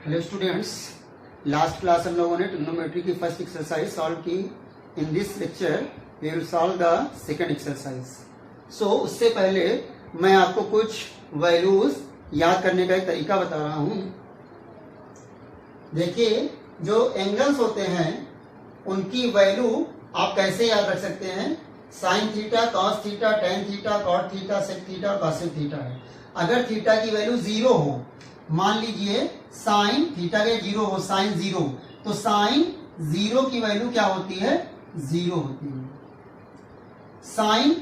Hello students, last class हम लोगों ने ट्रिग्नोमेट्री की फर्स्ट एक्सरसाइज सॉल्व की। In this lecture we will solve the second exercise. So उससे पहले मैं आपको कुछ वैल्यूज याद करने का एक तरीका बता रहा हूं। देखिए, जो एंगल्स होते हैं उनकी वैल्यू आप कैसे याद रख सकते हैं। Sine theta, cos theta, tan theta, cot theta, sec theta और कॉसेक थीटा है। अगर थीटा की वैल्यू 0 हो, मान लीजिए साइन थीटा के 0 हो, साइन 0, तो साइन 0 की वैल्यू क्या होती है? 0 होती है। साइन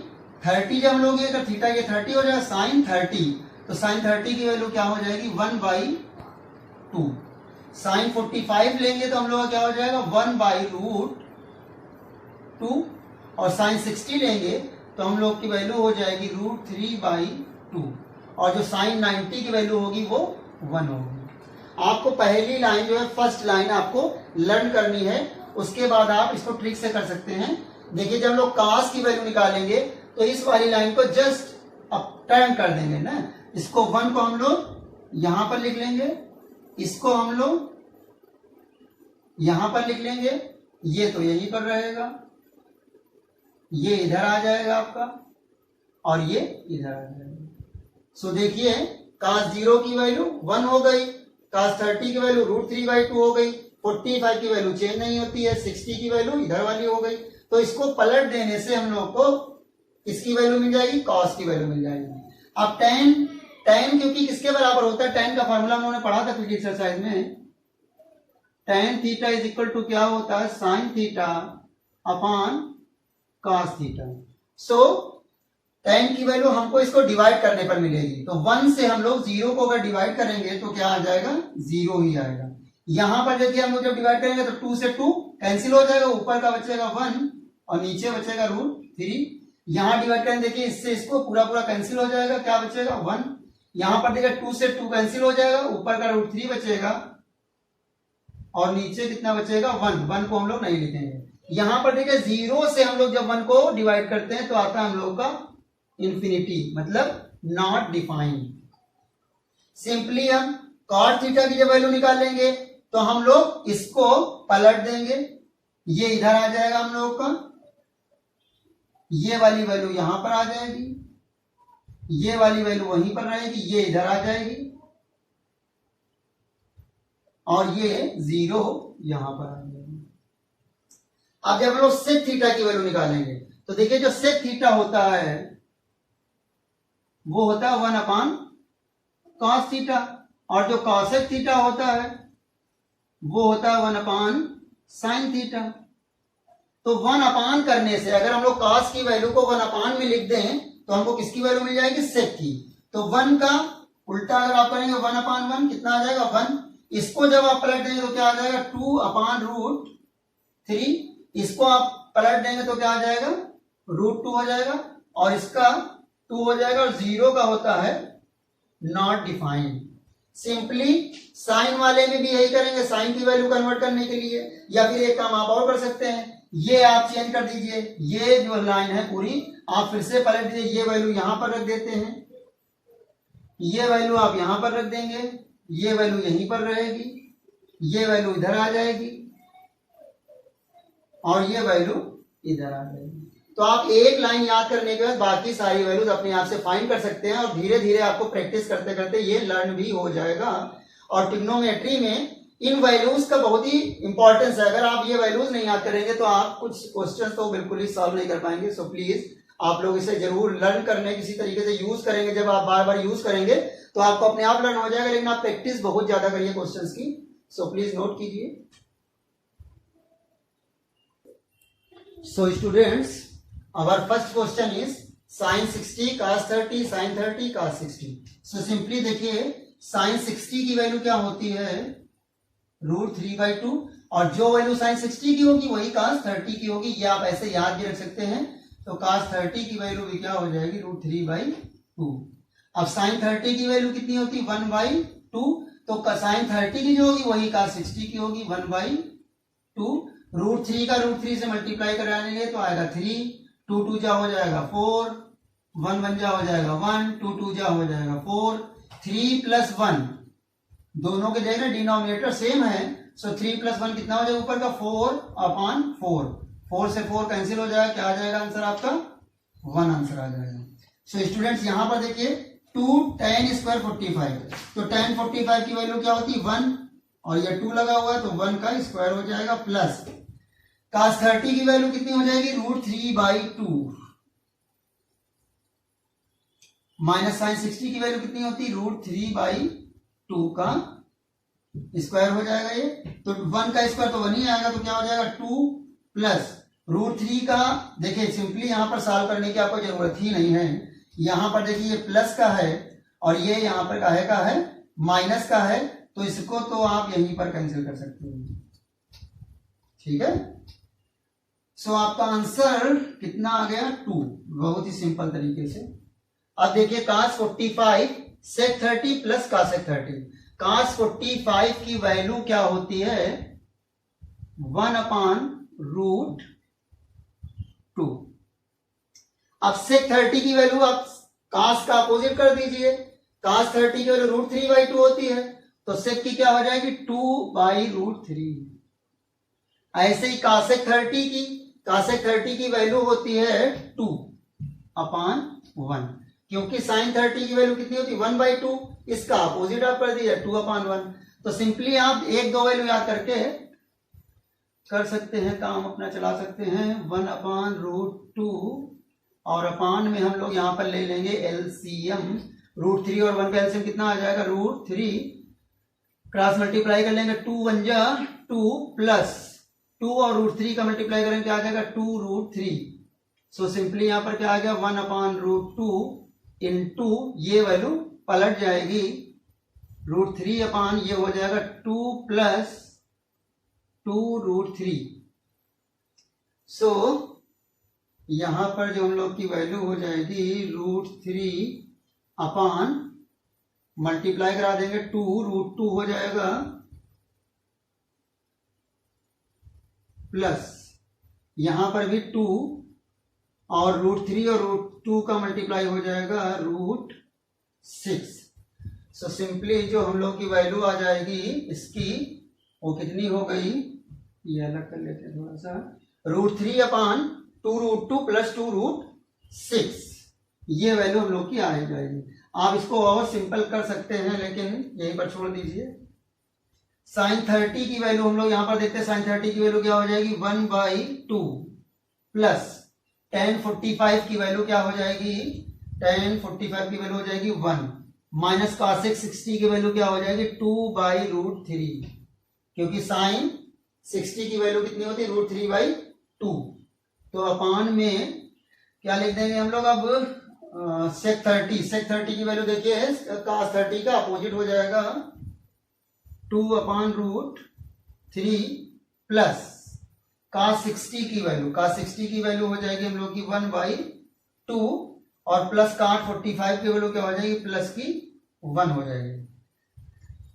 30 जब हम लोग अगर थीटा के 30 हो जाएगा साइन 30, तो साइन 30 की वैल्यू क्या हो जाएगी? 1/2। साइन 45 लेंगे तो हम लोग का क्या हो जाएगा? 1/√2। और साइन 60 लेंगे तो हम लोग की वैल्यू हो जाएगी √3/2। और जो साइन 90 की वैल्यू होगी वो 1 होगी। आपको पहली लाइन जो है, फर्स्ट लाइन आपको लर्न करनी है, उसके बाद आप इसको ट्रिक से कर सकते हैं। देखिए, जब हम लोग कास की वैल्यू निकालेंगे तो इस वाली लाइन को जस्ट अप टर्न कर देंगे ना। इसको 1 को हम लोग यहां पर लिख लेंगे, इसको हम लोग यहां पर लिख लेंगे, ये तो यहीं पर रहेगा, ये इधर आ जाएगा आपका और ये इधर आ जाएगा। सो देखिए, cos 0 की वैल्यू 1 हो गई, cos 30 की वैल्यू √3/2 हो गई, 45 की वैल्यू चेंज नहीं होती है, 60 की वैल्यू इधर वाली हो गई। तो इसको पलट देने से हम लोग को किसकी वैल्यू मिल जाएगी? cos की वैल्यू मिल जाएगी। अब tan क्योंकि किसके बराबर होता है? tan का फॉर्मूला हम लोगों ने पढ़ा था पिछली एक्सरसाइज में। tan theta is equal to क्या होता है? sin theta upon cos theta. So tan की वैल्यू हमको इसको डिवाइड करने पर मिलेगी, तो 1 से हम लोग 0 को अगर डिवाइड करेंगे तो क्या आ जाएगा? 0 ही आएगा। यहां पर देखिए, हम लोग जब डिवाइड करेंगे तो 2 से 2 कैंसिल हो जाएगा, ऊपर का बचेगा 1 और नीचे बचेगा √3। यहां डिवाइड करेंगे, देखिए इससे इसको पूरा पूरा कैंसिल हो जाएगा, क्या बचेगा? 1। यहां पर देखिए 2 से 2 कैंसिल हो जाएगा, ऊपर का √3 बचेगा और नीचे कितना बचेगा? 1 को हम लोग नहीं लिखेंगे। यहां पर देखिए 0 से हम लोग जब 1 को डिवाइड करते हैं तो आता है हम लोग का इंफिनिटी, मतलब नॉट डिफाइंड। सिंपली हम cot थीटा की जब वैल्यू निकालेंगे तो हम लोग इसको पलट देंगे, ये इधर आ जाएगा हम लोग का, ये वाली वैल्यू यहां पर आ जाएगी, ये वाली वैल्यू वहीं पर रहेगी, ये इधर आ जाएगी और ये 0 यहां पर आ जाएगी। अब जब हम लोग sec थीटा की वैल्यू निकालेंगे तो देखिए, जो sec थीटा होता है वो होता है 1/cos थीटा, और जो cosec थीटा होता है वो होता है 1/sin थीटा। तो 1/, करने से अगर हम लोग cos की वैल्यू को 1/, में लिख दें तो हमको किसकी वैल्यू मिल जाएगी? sec की। तो 1 का उल्टा अगर आप करेंगे 1/1 कितना आ जाएगा? 1। इसको जब आप पलट देंगे तो क्या आ जाएगा? 2/√3। इसको आप पलट देंगे तो क्या आ जाएगा? √2 हो जाएगा और इसका 2 हो जाएगा और 0 का होता है नॉट डिफाइंड। सिंपली साइन वाले में भी यही करेंगे, साइन की वैल्यू कन्वर्ट करने के लिए। या फिर एक काम आप और कर सकते हैं, ये आप चेंज कर दीजिए, ये जो लाइन है पूरी आप फिर से पलट दीजिए, ये वैल्यू यहां पर रख देते हैं, ये वैल्यू आप यहां पर रख देंगे, ये वैल्यू यहीं पर रहेगी, ये वैल्यू इधर आ जाएगी और ये वैल्यू इधर आ जाएगी। तो आप एक लाइन याद करने के बाद बाकी सारी वैल्यूज अपने आप से फाइंड कर सकते हैं और धीरे धीरे आपको प्रैक्टिस करते करते ये लर्न भी हो जाएगा। और ट्रिग्नोमेट्री में इन वैल्यूज का बहुत ही इंपॉर्टेंस है। अगर आप ये वैल्यूज नहीं याद करेंगे तो आप कुछ क्वेश्चंस तो बिल्कुल ही सॉल्व नहीं कर पाएंगे। सो प्लीज आप लोग इसे जरूर लर्न करने किसी तरीके से यूज करेंगे। जब आप बार बार यूज करेंगे तो आपको अपने आप लर्न हो जाएगा, लेकिन आप प्रैक्टिस बहुत ज्यादा करिए क्वेश्चन की। सो प्लीज नोट कीजिए। So students, our first question is sin 60 cos 30 sin 30 cos 60। so simply देखिए, sin 60 की वैल्यू क्या होती है? √3/2, और जो वैल्यू sin 60 की होगी वही cos 30 की होगी। ये आप ऐसे याद भी रख सकते हैं। तो cos 30 की वैल्यू भी क्या हो जाएगी? √3/2। अब sin 30 की वैल्यू कितनी होती? 1/2। तो sin 30 की जो होगी वही cos 60 की होगी, 1/2। √3 का √3 से मल्टीप्लाई कराने तो आएगा 3, 2 जा हो जाएगा 4, 1 जा हो जाएगा 1, 2 जा हो जाएगा 4, 3 + 1 दोनों के जगह डिनोमिनेटर सेम है, सो 3 + 1 कितना हो जाएगा ऊपर का 4/4, 4 से 4 कैंसिल हो जाएगा, क्या आ जाएगा आंसर आपका 1 आंसर आ जाएगा। सो स्टूडेंट्स यहां पर देखिए 2 tan स्क्वायर 45, तो tan 45 की वैल्यू क्या होती है 1, और ये 2 लगा हुआ है तो 1 का स्क्वायर हो जाएगा, प्लस cos 30 की वैल्यू कितनी हो जाएगी √3/2, माइनस sin 60 की वैल्यू कितनी होती है √3/2 का स्क्वायर हो जाएगा ये, तो 1 का स्क्वायर तो 1 ही आएगा, तो क्या हो जाएगा 2 प्लस √3 का, देखिए सिंपली यहां पर सॉल्व करने की आपको जरूरत ही नहीं है, यहां पर देखिए ये प्लस का है और ये यहां पर का है माइनस का है, तो इसको तो आप यहीं पर कैंसिल कर सकते हो, ठीक है। सो आपका आंसर कितना आ गया 2, बहुत ही सिंपल तरीके से। अब देखिए cos 45 sec 30 plus cos 30, cos 45 की वैल्यू क्या होती है 1/√2। अब sec 30 की वैल्यू आप cos का अपोजिट कर दीजिए, cos 30 की वैल्यू √3/2 होती है, तो sec की क्या हो जाएगी 2/√3। ऐसे ही cosec 30 की वैल्यू होती है 2/1, क्योंकि sin 30 की वैल्यू कितनी होती है 1/2, इसका अपोजिट आप कर दीजिए 2/1, तो सिंपली आप एक दो वैल्यू याद करके कर सकते हैं, काम अपना चला सकते हैं। 1/√2 और अपान में हम लोग यहां पर ले लेंगे एलसीएम, √3 और 1 का एलसीएम कितना आ जाएगा √3, क्रॉस मल्टीप्लाई कर लेंगे 2 1 जा 2 प्लस 2 और √3 का मल्टीप्लाई करेंगे क्या आ जाएगा 2√3, सो सिंपली यहां पर क्या आ गया 1/√2 इंटू ये वैल्यू पलट जाएगी √3 ये हो जाएगा 2 प्लस 2√3, सो यहां पर जो हम लोग की वैल्यू हो जाएगी √3 मल्टीप्लाई करा देंगे 2√2 हो जाएगा, प्लस यहां पर भी 2 और √3 और √2 का मल्टीप्लाई हो जाएगा √6, सो सिंपली जो हम लोग की वैल्यू आ जाएगी इसकी वो कितनी हो गई, ये अलग कर लेते हैं थोड़ा सा, √3/2√2 प्लस 2√6, ये वैल्यू हम लोग की आ जाएगी। आप इसको और सिंपल कर सकते हैं लेकिन यहीं पर छोड़ दीजिए। sin 30 की वैल्यू हम लोग यहां पर देखते हैं, sin 30 की वैल्यू क्या हो जाएगी 1/2 प्लस tan 45 की वैल्यू क्या हो जाएगी, tan 45 की वैल्यू हो जाएगी 1, माइनस cosec 60 की वैल्यू क्या हो जाएगी 2/√3, क्योंकि sin 60 की वैल्यू कितनी होती है √3/2, तो अपान में क्या लिख देंगे हम लोग अब sec 30 की वैल्यू देखिए cos 30 का अपोजिट हो जाएगा 2/√3 प्लस cos 60 की वैल्यू हो जाएगी हम लोग की 1/2 और प्लस cot 45 की वैल्यू क्या हो जाएगी प्लस की 1 हो जाएगी।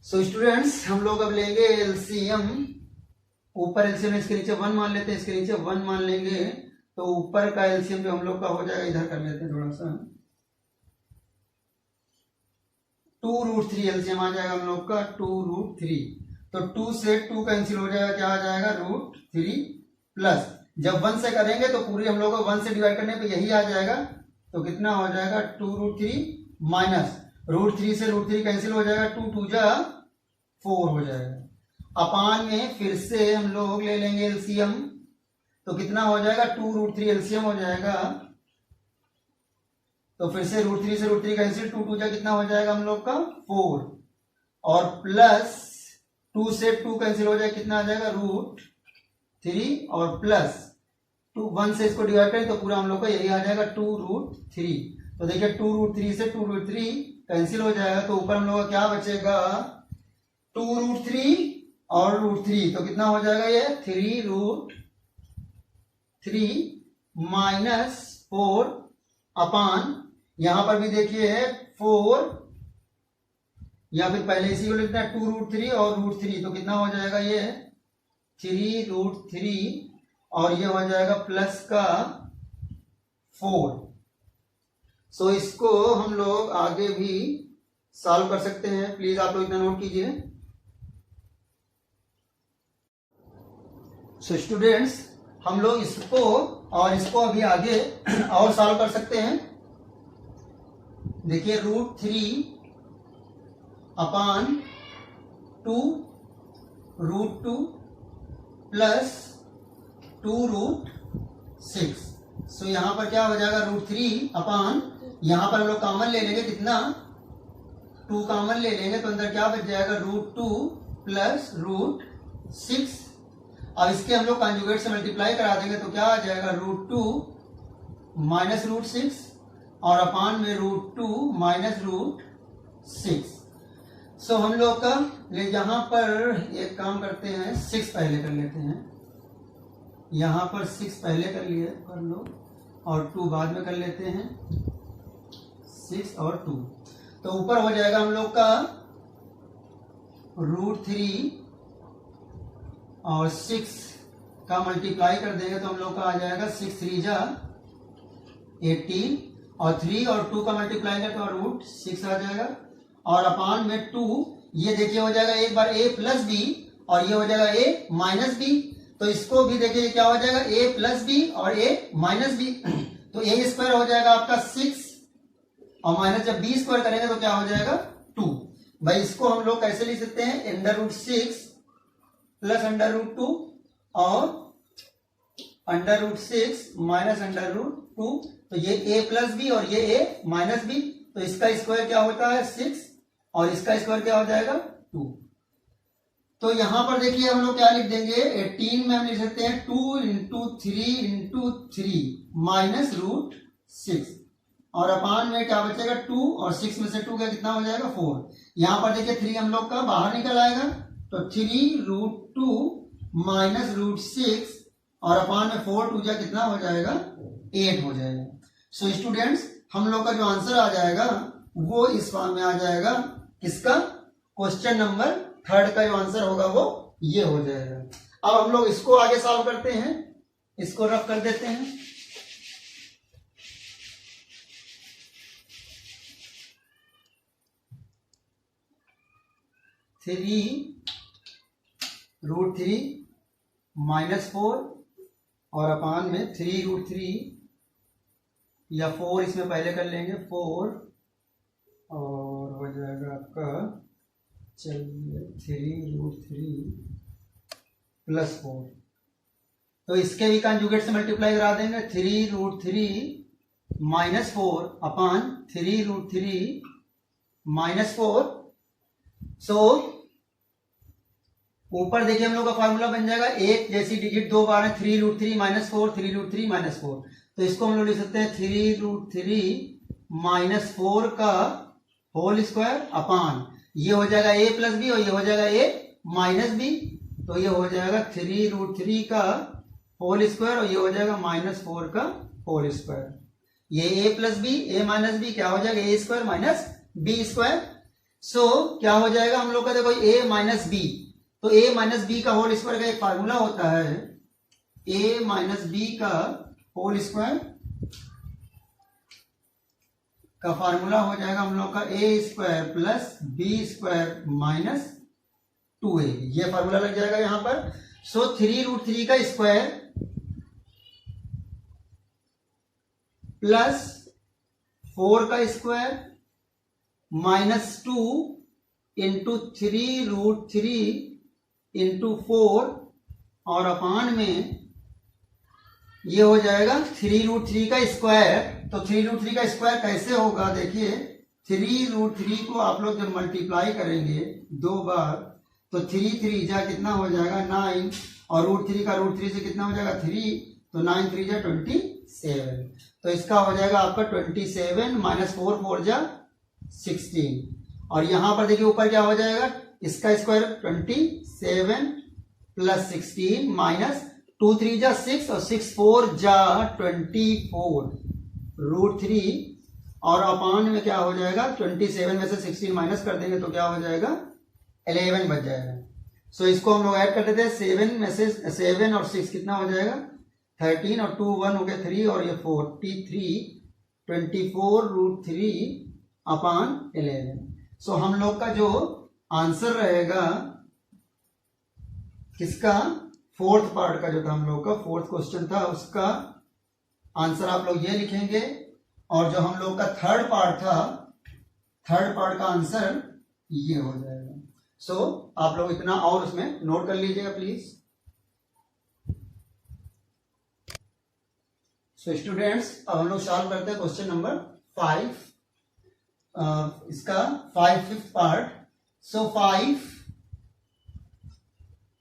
सो स्टूडेंट्स हम लोग अब लेंगे एलसीएम, ऊपर एलसीएम इसके नीचे 1 मान लेते हैं, इसके नीचे 1 मान लेंगे, तो ऊपर का एलसीएम जो हम लोग का हो जाएगा इधर कर लेते हैं थोड़ा सा, 2√3 एलसीएम आ जाएगा हम लोग का 2√3, तो 2 से 2 कैंसिल हो जाएगा, क्या आ जाएगा √3 प्लस जब 1 से करेंगे तो पूरी हम लोग को 1 से डिवाइड करने पे यही आ जाएगा, तो कितना हो जाएगा 2√3 माइनस √3 से √3 कैंसिल हो जाएगा, 2 2 जा 4 हो जाएगा, अपान में फिर से हम लोग ले लेंगे एलसीएम, तो कितना हो जाएगा 2√3 एलसीएम हो जाएगा, तो फिर से √3 से √3 कैंसिल, 2 2 जा कितना हो जाएगा हम लोग का 4 और प्लस 2 से 2 कैंसिल हो जाएगा, कितना आ जाएगा √3 और प्लस 2 1 से इसको डिवाइड करें तो पूरा हम लोग का यही आ जाएगा 2√3, तो देखिए 2√3 से 2√3 कैंसिल हो जाएगा, तो ऊपर हम लोग का क्या बचेगा 2√3 और √3, तो कितना हो जाएगा ये 3√3 माइनस 4 अपान यहां पर भी देखिए 4 या फिर पहले इसी को लिखना है 2√3 और √3, तो कितना हो जाएगा ये 3√3 और ये हो जाएगा प्लस का 4, सो इसको हम लोग आगे भी सॉल्व कर सकते हैं। प्लीज आप लोग इतना नोट कीजिए। सो स्टूडेंट्स, हम लोग इसको और इसको अभी आगे और सॉल्व कर सकते हैं। देखिए √3 अपान 2 √2 प्लस 2√6। सो यहां पर क्या हो जाएगा, √3 अपान, यहां पर हम लोग कॉमन ले लेंगे, कितना 2 कॉमन ले लेंगे तो अंदर क्या बच जाएगा, √2 प्लस √6। अब इसके हम लोग कॉन्जुगेट से मल्टीप्लाई करा देंगे तो क्या आ जाएगा, √2 माइनस √6 और अपान में √2 माइनस √6। सो हम लोग का यहां पर एक काम करते हैं, 6 पहले कर लेते हैं। यहां पर 6 पहले कर लो और 2 बाद में कर लेते हैं। 6 और 2 तो ऊपर हो जाएगा हम लोग का √3 और 6 का मल्टीप्लाई कर देंगे तो हम लोग का आ जाएगा 6 3 जा 18 और 3 और 2 का मल्टीप्लाई करें तो √6 आ जाएगा और अपान में 2, ये देखिए हो जाएगा एक बार a प्लस बी और ये हो जाएगा a माइनस बी। तो इसको भी देखिए क्या हो जाएगा, a प्लस बी और a माइनस बी। तो a स्क्वायर हो जाएगा आपका 6 और माइनस जब b स्क्वायर करेंगे तो क्या हो जाएगा 2। भाई इसको हम लोग कैसे लिख सकते हैं, √6 प्लस √2 और √6 माइनस √2। तो ये a प्लस बी और ये a माइनस बी, तो इसका स्क्वायर क्या होता है 6 और इसका स्क्वायर क्या हो जाएगा 2। तो यहां पर देखिए हम लोग क्या लिख देंगे, 18 में हम लिख सकते हैं 2 × 3 × 3 माइनस √6 और अपान में क्या बचेगा 2 और 6 में से 2 का कितना हो जाएगा 4। यहां पर देखिए 3 हम लोग का बाहर निकल आएगा तो 3 √2 माइनस √6 और अपान में 4 2 जा कितना हो जाएगा 8 हो जाएगा। सो स्टूडेंट्स, हम लोग का जो आंसर आ जाएगा वो इस फॉर्म में आ जाएगा। इसका क्वेश्चन नंबर 3 का जो आंसर होगा वो ये हो जाएगा। अब हम लोग इसको आगे सॉल्व करते हैं, इसको रफ कर देते हैं। √3 माइनस 4 और अपान में 3√3 या 4 इसमें पहले कर लेंगे 4 और हो जाएगा आपका, चलिए 3√3 प्लस 4। तो इसके भी कॉन्जुगेट से मल्टीप्लाई करा देंगे, 3√3 माइनस 4 अपान 3√3 माइनस 4। सो ऊपर देखिए हम लोग का फार्मूला बन जाएगा, एक जैसी डिजिट 2 बार है, 3√3 माइनस 4 3√3 माइनस 4। तो इसको हम लोग लिख सकते हैं 3√3 माइनस 4 का होल स्क्वायर अपान, ये हो जाएगा a प्लस बी और ये हो जाएगा a माइनस बी। तो ये हो जाएगा 3√3 का होल स्क्वायर और ये हो जाएगा -4 का होल स्क्वायर। ये a plus B a minus B क्या हो जाएगा, a square minus B square. So क्या हो जाएगा हम लोग का, देखो a माइनस बी, तो a माइनस बी का होल स्क्वायर का एक फार्मूला होता है, a माइनस बी का होल स्क्वायर का फार्मूला हो जाएगा हम लोग का a square plus B square minus 2a, ये फार्मूला लग जाएगा यहां पर। सो 3√3 का स्क्वायर प्लस 4 का स्क्वायर माइनस 2 इंटू 3√3 इंटू 4 और अपान में ये हो जाएगा 3√3 का स्क्वायर। तो 3√3 का स्क्वायर कैसे होगा, देखिए 3√3 को आप लोग जब मल्टीप्लाई करेंगे 2 बार तो 3 3 जा कितना हो जाएगा 9 और √3 का √3 से कितना हो जाएगा 3, तो 9 3 जा 27। तो इसका हो जाएगा आपका 27 माइनस 4 4 जा 16 और यहां पर देखिए ऊपर क्या हो जाएगा, इसका स्क्वायर 27 प्लस 16 माइनस 2 3 जा 6 और 6 4 जा 24 √3 और अपान में क्या हो जाएगा 27 में से 16 माइनस कर देंगे तो क्या हो जाएगा 11 बच जाएगा। सो इसको हम लोग ऐड कर देते हैं, 7 में से 7 और 6 कितना हो जाएगा 13 और 2 1 हो गया 3 और ये 43 24 √3 अपान 11। सो हम लोग का जो आंसर रहेगा किसका, फोर्थ पार्ट का जो था हम लोग का फोर्थ क्वेश्चन था, उसका आंसर आप लोग ये लिखेंगे। और जो हम लोग का थर्ड पार्ट था, थर्ड पार्ट का आंसर ये हो जाएगा। सो आप लोग इतना और उसमें नोट कर लीजिएगा प्लीज। सो स्टूडेंट्स, अब हम लोग सॉल्व करते हैं क्वेश्चन नंबर 5, इसका 5th पार्ट। सो 5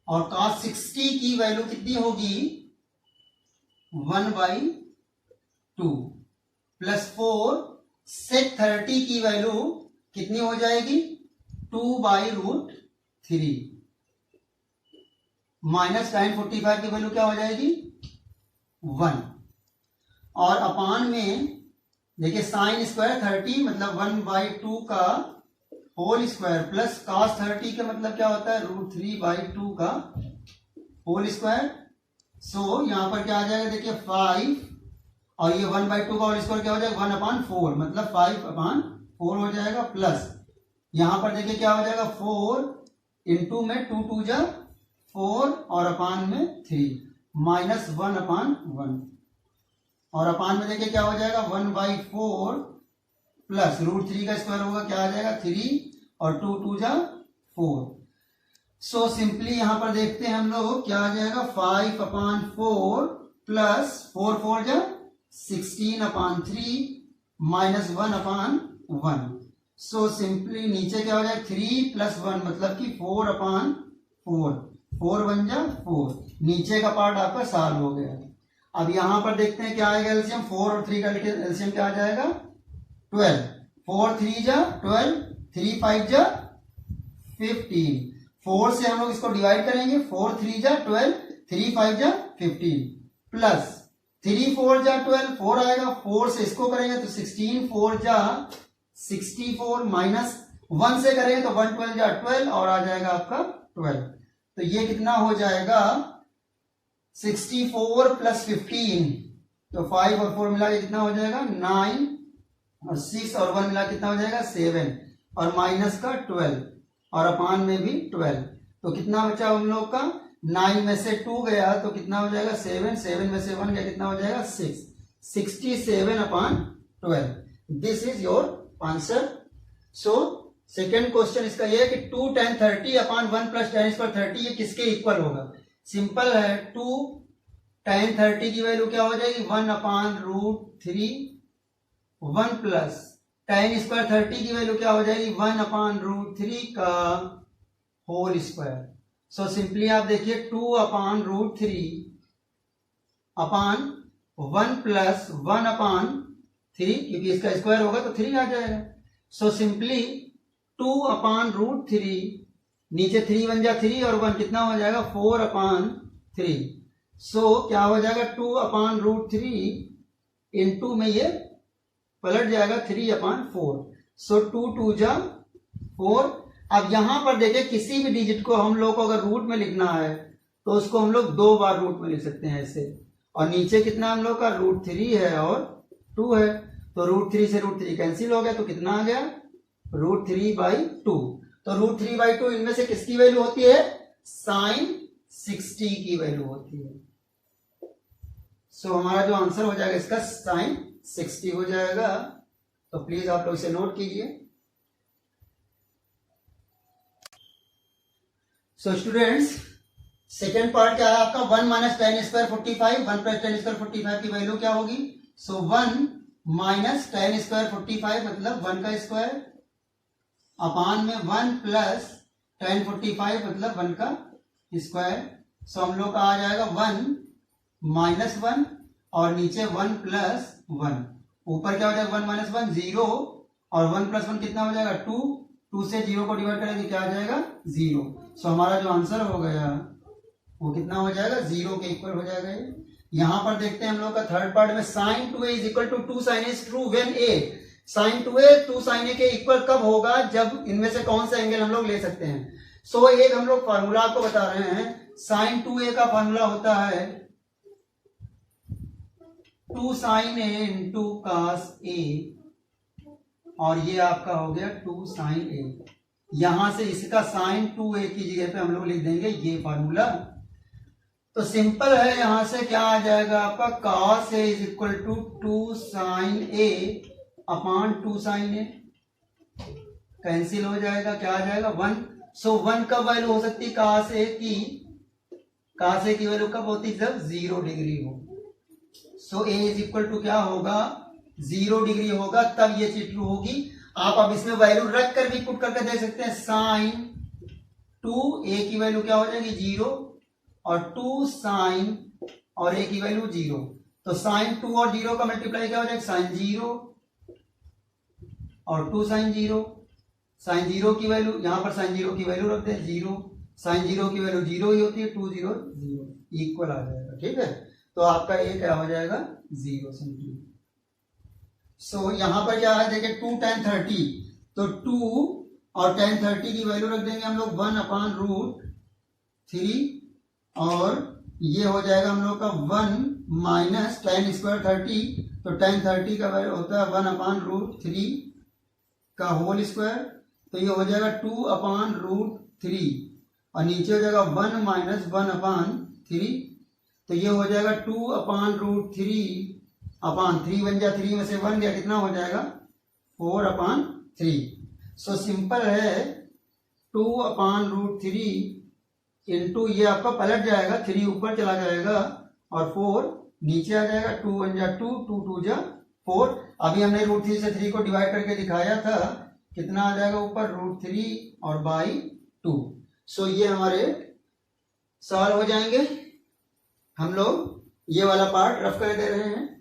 और cos 60 की वैल्यू कितनी होगी, 1/2 प्लस 4 sec 30 की वैल्यू कितनी हो जाएगी, 2/√3 माइनस sin 45 की वैल्यू क्या हो जाएगी, 1। और अपान में देखिए sin स्क्वायर 30 मतलब 1/2 का होल स्क्वायर प्लस cos 30 का मतलब क्या होता है, √3/2 का होल स्क्वायर। सो यहां पर क्या आ जाएगा, देखिए 5 और ये 1/2 का होल स्क्वायर क्या हो जाएगा, 1/4 मतलब 5/4 हो जाएगा। प्लस यहां पर देखिए क्या हो जाएगा, 4 इंटू में 2 2 जा 4 और अपान में 3 माइनस 1/1 और अपान में देखिए क्या हो जाएगा, 1/4 प्लस √3 का स्क्वायर होगा, क्या आ जाएगा 3 और 2 2 जा 4। सो सिंपली यहां पर देखते हैं हम लोग क्या आ जाएगा, 5/4 प्लस 4 4 जा 16/3 माइनस 1/1। सो सिंपली नीचे क्या हो जाएगा, 3 प्लस 1 मतलब कि 4/4, 4 1 जा 4। नीचे का पार्ट आपका सॉल्व हो गया। अब यहां पर देखते हैं क्या आएगा एलसीएम, 4 और 3 का एलसीएम क्या आ जाएगा, 12। 4 3 जा 12, 3 5 जा 15। 4 से हम लोग इसको डिवाइड करेंगे, 4 3 जा 12, 3 5 जा 15 प्लस 3 4 जा 12, 4 आएगा। 4 से इसको करेंगे तो 16 4 जा 64 माइनस 1 से करेंगे तो 1 12 जा 12 और आ जाएगा आपका 12। तो ये कितना हो जाएगा, 64 प्लस 15, तो 5 और 4 मिला के कितना हो जाएगा 9 और 6 और 1 मिला कितना हो जाएगा 7 और माइनस का 12 और अपान में भी 12। तो कितना बचा हम लोग का, 9 में से 2 गया तो कितना हो जाएगा 7, 7 में से 1 गया कितना हो जाएगा 6, 67/12। This is your answer. So second question इसका यह है कि 2 tan 30/1 प्लस tan स्क्वायर 30 ये किसके इक्वल होगा। सिंपल है, 2 tan 30 की वैल्यू क्या हो जाएगी 1/√3, 1 प्लस tan स्क्वायर 30 की वैल्यू क्या हो जाएगी 1/√3 का होल स्क्वायर। सो सिंपली आप देखिए 2/√3 अपान 1 प्लस 1/3 क्योंकि इसका स्क्वायर होगा तो 3 आ जाएगा। सो सिंपली 2/√3 नीचे 3 1 जा 3 और 1 कितना हो जाएगा 4/3। सो क्या हो जाएगा 2/√3 इंटू में ये पलट जाएगा 3/4। सो 2 2 जा 4। अब यहां पर देखिए किसी भी डिजिट को हम लोग को अगर रूट में लिखना है तो उसको हम लोग 2 बार रूट में लिख सकते हैं ऐसे। और नीचे कितना हम लोग का √3 है और 2 है, तो √3 से √3 कैंसिल हो गया तो कितना आ गया √3/2। तो √3/2 इनमें से किसकी वैल्यू होती है, sin 60 की वैल्यू होती है। सो हमारा जो आंसर हो जाएगा इसका sin 60 हो जाएगा। तो प्लीज आप लोग इसे नोट कीजिए। सो स्टूडेंट्स, सेकेंड पार्ट क्या है आपका, 1 minus tan square 45, 1 plus tan square 45 की वैल्यू क्या होगी। सो 1 माइनस tan स्क्वायर 45 मतलब 1 का स्क्वायर अपान में 1 प्लस tan 45 मतलब 1 का स्क्वायर। सो हम लोग का आ जाएगा 1 माइनस 1 और नीचे 1 प्लस 1, ऊपर क्या हो जाएगा 1 माइनस 1 0 और 1 प्लस 1 कितना हो जाएगा 2, 2 से 0 को डिवाइड करेंगे क्या आ जाएगा 0। सो हमारा जो आंसर हो गया वो कितना हो जाएगा 0 के इक्वल हो जाएगा। यहां पर देखते हैं हम लोग का थर्ड पार्ट में sin 2a is equal to 2 sin a is true when a। sin 2a 2 sin a के इक्वल कब होगा, जब इनमें से कौन सा एंगल हम लोग ले सकते हैं। सो एक हम लोग फार्मूला आपको बता रहे हैं, sin 2a का फार्मूला होता है 2 sin a into cos a और ये आपका हो गया 2 साइन ए। यहां से इसका साइन 2a की जगह पे हम लोग लिख देंगे ये फार्मूला। तो सिंपल है, यहां से क्या आ जाएगा आपका cos a is equal to 2 sine A upon 2 sine A, cancel हो जाएगा, क्या आ जाएगा 1। सो 1 कब वैल्यू हो सकती है cos a की? cos a की वैल्यू कब होती है? जब 0 डिग्री हो। सो a इज इक्वल टू क्या होगा? 0 डिग्री होगा, तब ये चीज ट्रू होगी। आप अब इसमें वैल्यू रख कर भी पुट करके देख सकते हैं। साइन 2a की वैल्यू क्या हो जाएगी? 0 और 2 साइन और a की वैल्यू 0। तो साइन 2 और 0 का मल्टीप्लाई क्या हो जाएगा? साइन 0 और 2 साइन 0। साइन 0 की वैल्यू, यहां पर साइन 0 की वैल्यू रख दे 0, साइन 0 की वैल्यू 0 ही होती है, 2 0 0 इक्वल आ जाएगा। ठीक है, तो आपका ये क्या हो जाएगा? 0 सेंटीमीटर। सो यहां पर क्या है देखिए 2 tan 30, तो 2 और tan 30 की वैल्यू रख देंगे हम लोग 1/√3 और ये हो जाएगा हम लोग का 1 माइनस tan स्क्वायर 30, तो tan 30 का वैल्यू होता है 1/√3 का होल स्क्वायर, तो ये हो जाएगा 2/√3 और नीचे हो जाएगा 1 माइनस 1/3, तो ये हो जाएगा 2/√3 अपॉन 3 बन जाए, 3 में से 1 गया, कितना हो जाएगा? 4/3। सो सिंपल है 2/√3 इंटू ये आपका पलट जाएगा, 3 ऊपर चला जाएगा और 4 नीचे आ जाएगा, 2 1 जा 2, 2 2 जा 4। अभी हमने √3 से 3 को डिवाइड करके दिखाया था, कितना आ जाएगा ऊपर? √3 और बाई 2। सो ये हमारे सॉल्व हो जाएंगे। हम लोग ये वाला पार्ट रफ कर दे रहे हैं।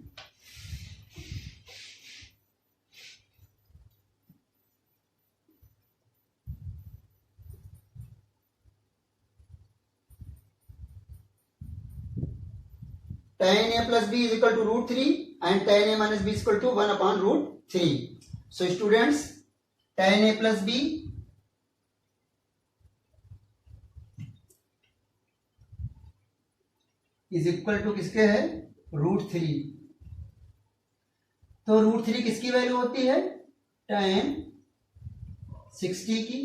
tan a plus b is equal to √3 and tan a minus b is equal to 1/√3. So students, tan a plus b is equal to किसके है? √3। तो √3 किसकी वैल्यू होती है? tan 60 की।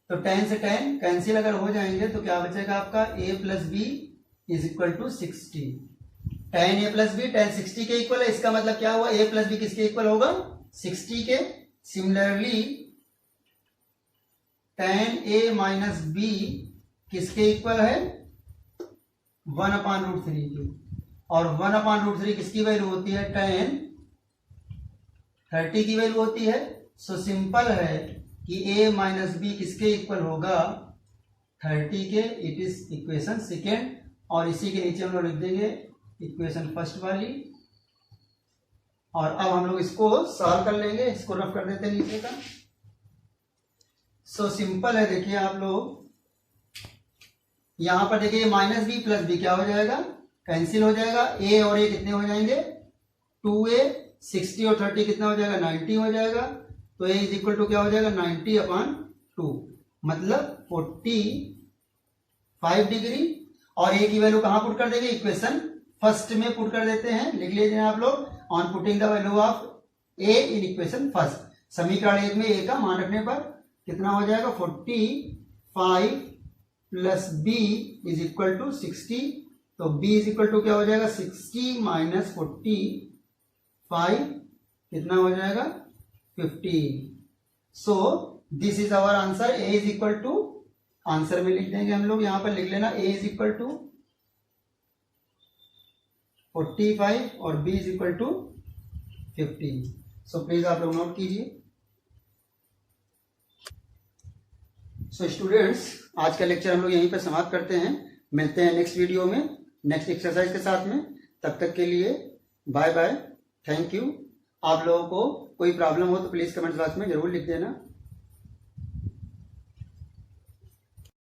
तो tan से tan कैंसिल अगर हो जाएंगे तो क्या बचेगा आपका? a plus b is equal to 60। tan a plus b tan 60 के इक्वल है, इसका मतलब क्या हुआ? a plus b किसके इक्वल होगा? 60 के। Similarly tan a minus b किसके इक्वल है? 1/√3 के। और 1/√3 किसकी वैल्यू होती है? tan 30 की वैल्यू होती है। सो सिंपल है कि a माइनस b किसके इक्वल होगा? 30 के। इट इज इक्वेशन सेकेंड, और इसी के नीचे हम लोग लिख देंगे इक्वेशन फर्स्ट वाली। और अब हम लोग इसको सॉल्व कर लेंगे, इसको रफ कर देते हैं नीचे का। सो सिंपल है, देखिए आप लोग यहां पर देखिए माइनस बी प्लस बी क्या हो जाएगा? कैंसिल हो जाएगा। a और a कितने हो जाएंगे? 2a। 60 और 30 कितना हो जाएगा? 90 हो जाएगा। तो a इज इक्वल टू क्या हो जाएगा? 90/2, मतलब 45 डिग्री। और a की वैल्यू कहां पुट कर देंगे? इक्वेशन फर्स्ट में पुट कर देते हैं। लिख लीजिए आप लोग, on putting the value of a in equation first. समीकरण 1 में a का मान रखने पर कितना हो जाएगा? 45 प्लस b इज इक्वल टू 60। तो b इज इक्वल टू क्या हो जाएगा? 60 माइनस 45 कितना हो जाएगा? 15। So this is our answer. a is equal to, answer में लिख देंगे हम लोग, यहां पर लिख लेना a इज इक्वल टू 45 और b is equal to 15। So please आप लोग नोट कीजिए। सो स्टूडेंट्स, आज का लेक्चर हम लोग यहीं पर समाप्त करते हैं। मिलते हैं नेक्स्ट वीडियो में, नेक्स्ट एक्सरसाइज के साथ में। तब तक के लिए बाय बाय, थैंक यू। आप लोगों को कोई प्रॉब्लम हो तो प्लीज कमेंट बॉक्स में जरूर लिख देना।